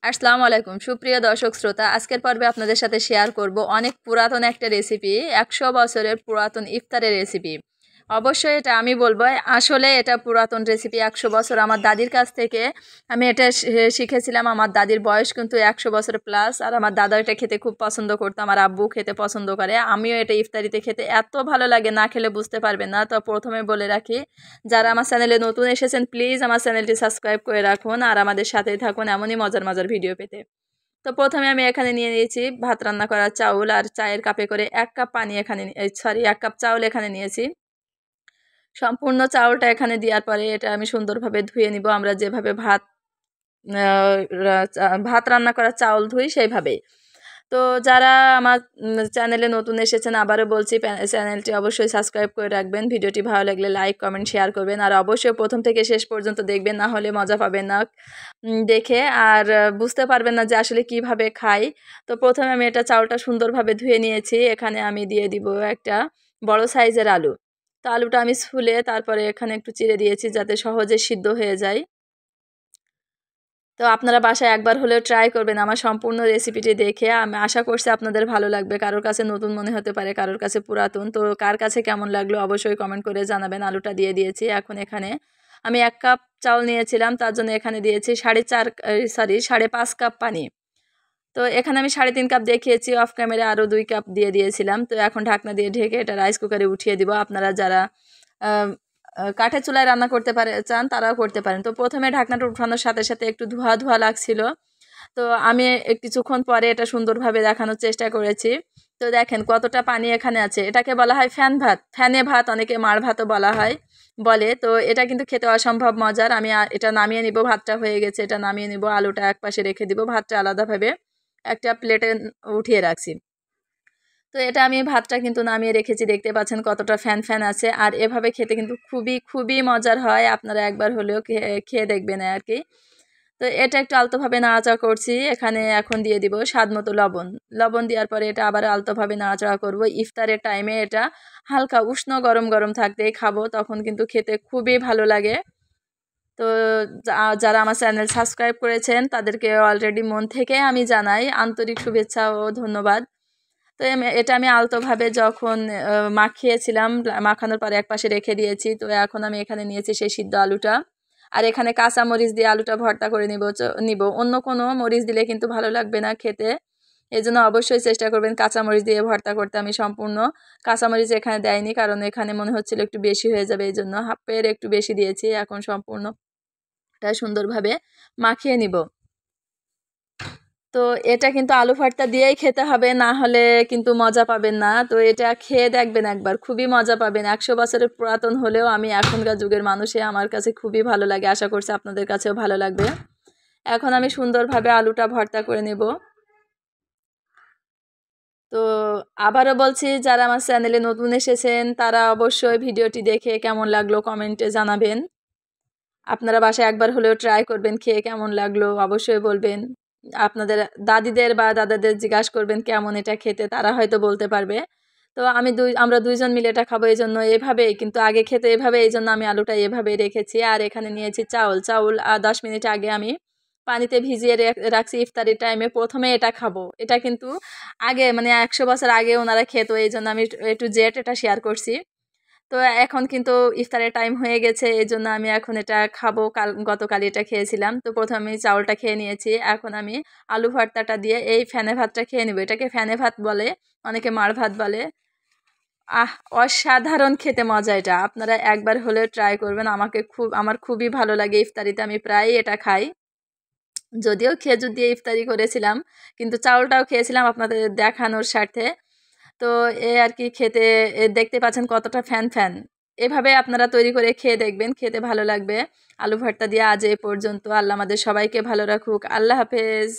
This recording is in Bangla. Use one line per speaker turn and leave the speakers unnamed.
আসসালামু আলাইকুম সুপ্রিয় দর্শক শ্রোতা, আজকের পর্বে আপনাদের সাথে শেয়ার করব অনেক পুরাতন একটা রেসিপি, 100 বছরের পুরাতন ইফতারের রেসিপি। অবশ্যই এটা আমি বলবো আসলে এটা পুরাতন রেসিপি। 100 বছর আমার দাদির কাছ থেকে আমি এটা শিখেছিলাম। আমার দাদির বয়স কিন্তু 100 বছর প্লাস, আর আমার দাদা এটা খেতে খুব পছন্দ করতো, আমার আব্বু খেতে পছন্দ করে, আমিও এটা ইফতারিতে খেতে এত ভালো লাগে, না খেলে বুঝতে পারবেন না। তো প্রথমে বলে রাখি, যারা আমার চ্যানেলে নতুন এসেছেন প্লিজ আমার চ্যানেলটি সাবস্ক্রাইব করে রাখুন আর আমাদের সাথেই থাকুন এমনই মজার মজার ভিডিও পেতে। তো প্রথমে আমি এখানে নিয়ে নিয়েছি ভাত রান্না করা চাউল, আর চায়ের কাপে করে 1 কাপ পানি এখানে, সরি 1 কাপ চাউল এখানে নিয়েছি। সম্পূর্ণ চাউলটা এখানে দেওয়ার পরে এটা আমি সুন্দরভাবে ধুয়ে নিব, আমরা যেভাবে ভাত রান্না করা চাউল ধুই সেইভাবেই। তো যারা আমার চ্যানেলে নতুন এসেছেন আবারও বলছি, চ্যানেলটি অবশ্যই সাবস্ক্রাইব করে রাখবেন, ভিডিওটি ভালো লাগলে লাইক কমেন্ট শেয়ার করবেন, আর অবশ্যই প্রথম থেকে শেষ পর্যন্ত দেখবেন, না হলে মজা পাবেন না দেখে, আর বুঝতে পারবেন না যে আসলে কিভাবে খাই। তো প্রথমে আমি এটা চাউলটা সুন্দরভাবে ধুয়ে নিয়েছি, এখানে আমি দিয়ে দিব একটা বড় সাইজের আলু। তো আলুটা আমি ছুলে তারপরে এখানে একটু চিড়ে দিয়েছি যাতে সহজে সিদ্ধ হয়ে যায়। তো আপনারা বাসায় একবার হলেও ট্রাই করবেন আমার সম্পূর্ণ রেসিপিটি দেখে। আমি আশা করছি আপনাদের ভালো লাগবে। কারোর কাছে নতুন মনে হতে পারে, কারোর কাছে পুরাতন। তো কার কাছে কেমন লাগলো অবশ্যই কমেন্ট করে জানাবেন। আলুটা দিয়ে দিয়েছি। এখন এখানে আমি 1 কাপ চাউল নিয়েছিলাম, তার জন্য এখানে দিয়েছি 5.5 কাপ পানি। তো এখানে আমি 3.5 কাপ দেখিয়েছি, অফ ক্যামেরা আরও 2 কাপ দিয়ে দিয়েছিলাম। তো এখন ঢাকনা দিয়ে ঢেকে এটা রাইস কুকারে উঠিয়ে দিব। আপনারা যারা কাঠের চুলায় রান্না করতে চান তারাও করতে পারেন। তো প্রথমে ঢাকনাটা উঠানোর সাথে সাথে একটু ধোয়া ধোয়া লাগছিল। তো আমি কিছুক্ষণ পরে এটা সুন্দরভাবে দেখানোর চেষ্টা করেছি। তো দেখেন কতটা পানি এখানে আছে। এটাকে বলা হয় ফ্যান ভাত, ফ্যানে ভাত, অনেকে মাড় ভাতও বলা হয় বলে। তো এটা কিন্তু খেতে অসম্ভব মজার। আমি এটা নামিয়ে নিব, ভাতটা হয়ে গেছে, এটা নামিয়ে নিব, আলুটা একপাশে রেখে দিব, ভাতটা আলাদাভাবে একটা প্লেটে উঠিয়ে রাখছি। তো এটা আমি ভাতটা কিন্তু নামিয়ে রেখেছি, দেখতে পাচ্ছেন কতটা ফ্যান ফ্যান আছে। আর এভাবে খেতে কিন্তু খুবই খুবই মজার হয়, আপনারা একবার হলেও খেয়ে দেখবেন আর কি। তো এটা একটু আলতোভাবে নাড়াচাড়া করছি, এখানে এখন দিয়ে দিব স্বাদ মতো লবণ। লবণ দেওয়ার পরে এটা আবার আলতোভাবে নাড়াচাড়া করব। ইফতারের টাইমে এটা হালকা উষ্ণ গরম গরম থাকতেই খাবো, তখন কিন্তু খেতে খুবই ভালো লাগে। তো যারা আমার চ্যানেল সাবস্ক্রাইব করেছেন তাদেরকে অলরেডি মন থেকে আমি জানাই আন্তরিক শুভেচ্ছা ও ধন্যবাদ। তো এটা আমি আলতোভাবে যখন মাখিয়েছিলাম, মাখানোর পরে একপাশে রেখে দিয়েছি। তো এখন আমি এখানে নিয়েছি সেই সিদ্ধ আলুটা, আর এখানে কাঁচা মরিচ দিয়ে আলুটা ভর্তা করে নিব। অন্য কোনো মরিচ দিলে কিন্তু ভালো লাগবে না খেতে, এই জন্য অবশ্যই চেষ্টা করবেন কাঁচা মরিচ দিয়ে ভর্তা করতে। আমি সম্পূর্ণ কাঁচা মরিচ এখানে দেয়নি, কারণ এখানে মনে হচ্ছিল একটু বেশি হয়ে যাবে, এই জন্য হাফের একটু বেশি দিয়েছি। এখন সম্পূর্ণটা সুন্দরভাবে মাখিয়ে নিব। তো এটা কিন্তু আলু ভর্তা দিয়েই খেতে হবে, না হলে কিন্তু মজা পাবেন না। তো এটা খেয়ে দেখবেন একবার, খুবই মজা পাবেন। 100 বছরের পুরাতন হলেও আমি এখনকার যুগের মানুষে আমার কাছে খুবই ভালো লাগে, আশা করছি আপনাদের কাছেও ভালো লাগবে। এখন আমি সুন্দরভাবে আলুটা ভর্তা করে নেব। তো আবারও বলছি, যারা আমার চ্যানেলে নতুন এসেছেন তারা অবশ্যই ভিডিওটি দেখে কেমন লাগলো কমেন্টে জানাবেন। আপনারা বাসায় একবার হলেও ট্রাই করবেন, খেয়ে কেমন লাগলো অবশ্যই বলবেন। আপনাদের দাদিদের বা দাদাদের জিজ্ঞাসা করবেন কেমন এটা খেতে, তারা হয়তো বলতে পারবে। তো আমরা দুইজন মিলে এটা খাবো, এই জন্য এভাবেই, কিন্তু আগে খেতে এভাবে, এই জন্য আমি আলুটা এভাবেই রেখেছি। আর এখানে নিয়েছি চাউল 10 মিনিট আগে আমি পানিতে ভিজিয়ে রাখছি। ইফতারির টাইমে প্রথমে এটা খাবো। এটা কিন্তু আগে মানে 100 বছর আগে ওনারা খেত, এই জন্য আমি একটু জেট এটা শেয়ার করছি। তো এখন কিন্তু ইফতারের টাইম হয়ে গেছে, এই জন্য আমি এখন এটা খাবো। গতকাল এটা খেয়েছিলাম। তো প্রথমে আমি চাউলটা খেয়ে নিয়েছি, এখন আমি আলু ভর্তাটা দিয়ে এই ফ্যানে ভাতটা খেয়ে নেব। এটাকে ফ্যানে ভাত বলে, অনেকে মাড় ভাত বলে। অসাধারণ খেতে মজা এটা, আপনারা একবার হলেও ট্রাই করবেন। আমার খুবই ভালো লাগে, ইফতারিতে আমি প্রায়ই এটা খাই। যদিও খেজুর দিয়ে ইফতারি করেছিলাম, কিন্তু চাউলটাও খেয়েছিলাম আপনাদের দেখানোর স্বার্থে। তো আর কি খেতে দেখতে পাচ্ছেন কতটা ফ্যান ফ্যান। এভাবে আপনারা তৈরি করে খেয়ে দেখবেন, খেতে ভালো লাগবে। আলু ভর্তা দিয়ে আজ এ পর্যন্ত। আল্লাহ আমাদের সবাইকে ভালো রাখুক। আল্লাহ হাফেজ।